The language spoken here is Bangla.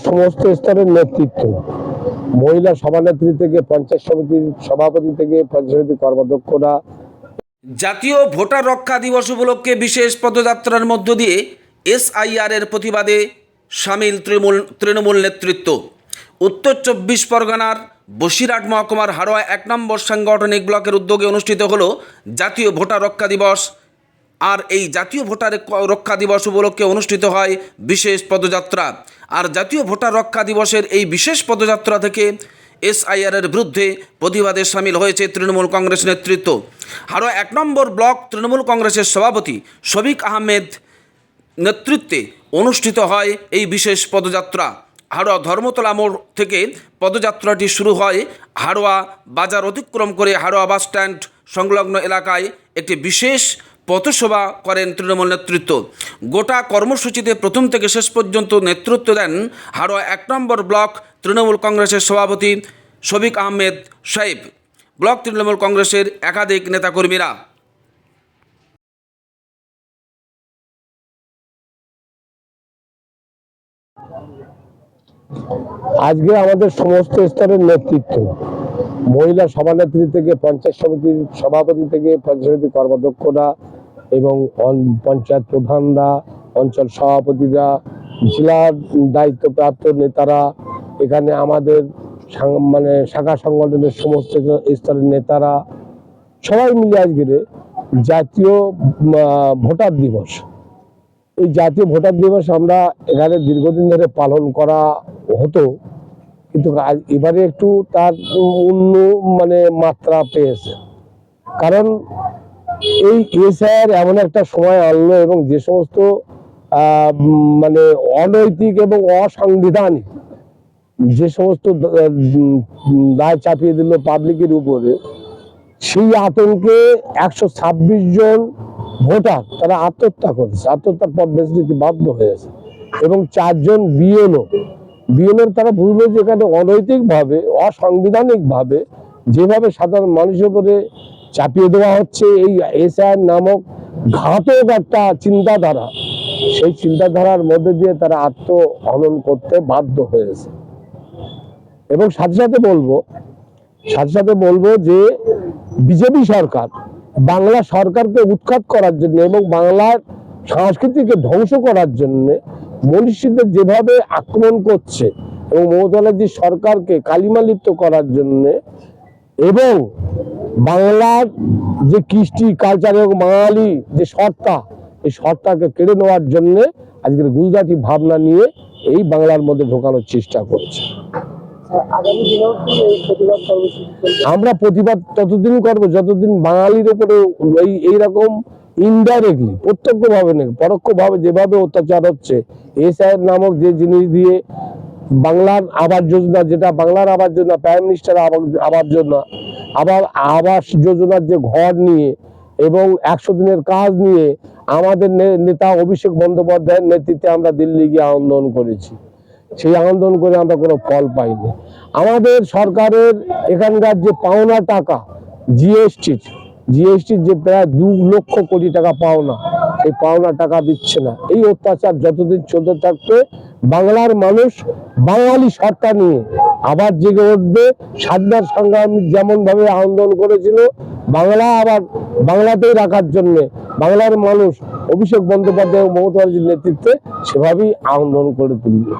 সমস্ত স্তরের নেতৃত্ব, মহিলা সভানেত্রী থেকে পঞ্চায়েত সমিতির সভাপতি থেকে পঞ্চায়েত সমিতির কর্মাধ্যক্ষরা। জাতীয় ভোটার রক্ষা দিবস উপলক্ষে বিশেষ পদযাত্রার মধ্য দিয়ে এসআইআর এর প্রতিবাদে সামিল তৃণমূল নেতৃত্ব। উত্তর ২৪ পরগনার বসিরহাট মহকুমার হাড়োয়া ১ নম্বর সাংগঠনিক ব্লকের উদ্যোগে অনুষ্ঠিত হলো জাতীয় ভোটার রক্ষা দিবস। আর এই জাতীয় ভোটার রক্ষা দিবস উপলক্ষে অনুষ্ঠিত হয় বিশেষ পদযাত্রা। আর জাতীয় ভোটার রক্ষা দিবসের এই বিশেষ পদযাত্রা থেকে এসআইআর এর বিরুদ্ধে প্রতিবাদে সামিল হয়েছে তৃণমূল কংগ্রেস নেতৃত্ব। হাড়োয়া ১ নম্বর ব্লক তৃণমূল কংগ্রেসের সভাপতি শফিক আহমেদ নেতৃত্বে অনুষ্ঠিত হয় এই বিশেষ পদযাত্রা। হাড়োয়া ধর্মতলা মোড় থেকে পদযাত্রাটি শুরু হয়। হাড়োয়া বাজার অতিক্রম করে হাড়োয়া বাস স্ট্যান্ড সংলগ্ন এলাকায় একটি বিশেষ পথসভা করেন তৃণমূল নেতৃত্ব। গোটা কর্মসূচিতে প্রথম থেকে শেষ পর্যন্ত নেতৃত্ব দেন হাড়োয়া ১ নম্বর ব্লক তৃণমূল কংগ্রেসের সভাপতি শফিক আহমেদ সাহেব, ব্লক তৃণমূল কংগ্রেসের একাধিক নেতাকর্মীরা। আজকে আমাদের সমস্ত স্তরের নেতৃত্ব, মহিলা সভানেত্রী থেকে পঞ্চায়েত সমিতির সভাপতি থেকে পঞ্চায়েত সমিতির কর্মাধ্যক্ষরা এবং পঞ্চায়েত প্রধানরা, অঞ্চল সভাপতিরা, জেলার দায়িত্বপ্রাপ্ত নেতারা, এখানে আমাদের শাখা সংগঠনের সমস্ত স্তরের নেতারা সবাই মিলে আজকে জাতীয় ভোটার দিবস, এই জাতীয় ভোটার দিবস আমরা এখানে দীর্ঘদিন ধরে পালন করা হতো, কিন্তু এবারে একটু তার অন্য মাত্রা পেয়েছে। কারণ এই এসআইআর এমন একটা সময় আনলো এবং যে সমস্ত অনৈতিক এবং অসাংবিধানিক যে সমস্ত দায় চাপিয়ে দিল পাবলিকের উপরে, সেই আতঙ্কে ১২৬ জন ভোটার তারা আত্মহত্যা করেছে, আত্মহত্যার পথ বেছে নিতে বাধ্য হয়েছে। এবং ৪ জন বিএলওর তারা বুঝলো যে এখানে অনৈতিকভাবে অসাংবিধানিকভাবে যেভাবে সাধারণ মানুষের উপরে চাপিয়ে দেওয়া হচ্ছে এই এসআইআর নামক ঘাতক একটা চিন্তাধারা, সেই চিন্তাধারার মধ্যে দিয়ে তারা আত্মহনন করতে বাধ্য হয়েছে। এবং সাথে সাথে বলবো যে বিজেপি সরকার বাংলা সরকারকে উৎখাত করার জন্য এবং বাংলার সংস্কৃতিকে ধ্বংস করার জন্য মনীষীদের যেভাবে আক্রমণ করছে এবং মমতা ব্যানার্জি সরকারকে কালিমালিপ্ত করার জন্য এবং বাংলার যে কৃষ্টি কালচার এবং বাঙালি যে সত্তা, এই সত্তাকে কেড়ে নেওয়ার জন্য আজকের গুজরাটি ভাবনা নিয়ে এই বাংলার মধ্যে ঢোকানোর চেষ্টা করছে। আমরা প্রতিবাদ ততদিন করবো যতদিন বাঙালির উপরে এইরকম ইনডাইরেক্টলি, প্রত্যক্ষভাবে নেই পরোক্ষভাবে যেভাবে অত্যাচার হচ্ছে, এসআইআর নামক যে জিনিস দিয়ে বাংলার আবাস যোজনা, যেটা বাংলার আবাস যোজনা, প্রাইম মিনিস্টার আবাস যোজনা, আবার আবাস যোজনার যে ঘর নিয়ে এবং ১০০ দিনের কাজ নিয়ে আমাদের নেতা অভিষেক বন্দ্যোপাধ্যায়ের নেতৃত্বে আমরা দিল্লি গিয়ে আন্দোলন করেছি। সেই আন্দোলন করে আমরা কোনো ফল পাইনি। আমাদের সরকারের এখানকার যে পাওনা টাকা জিএসটির যে প্রায় ২ লক্ষ কোটি টাকা পাওনা, এই পাওনা টাকা দিচ্ছে না। এই অত্যাচার যতদিন চলতে থাকবে বাংলার মানুষ বাঙালি সত্তা নিয়ে আবার জেগে উঠবে। স্বাধীনতা সংগ্রামী যেমন ভাবে আন্দোলন করেছিল বাংলা আবার বাংলাতেই রাখার জন্য বাংলার মানুষ অভিষেক বন্দ্যোপাধ্যায় ও মমতা ব্যানার্জির নেতৃত্বে সেভাবেই আন্দোলন করে তুলবে।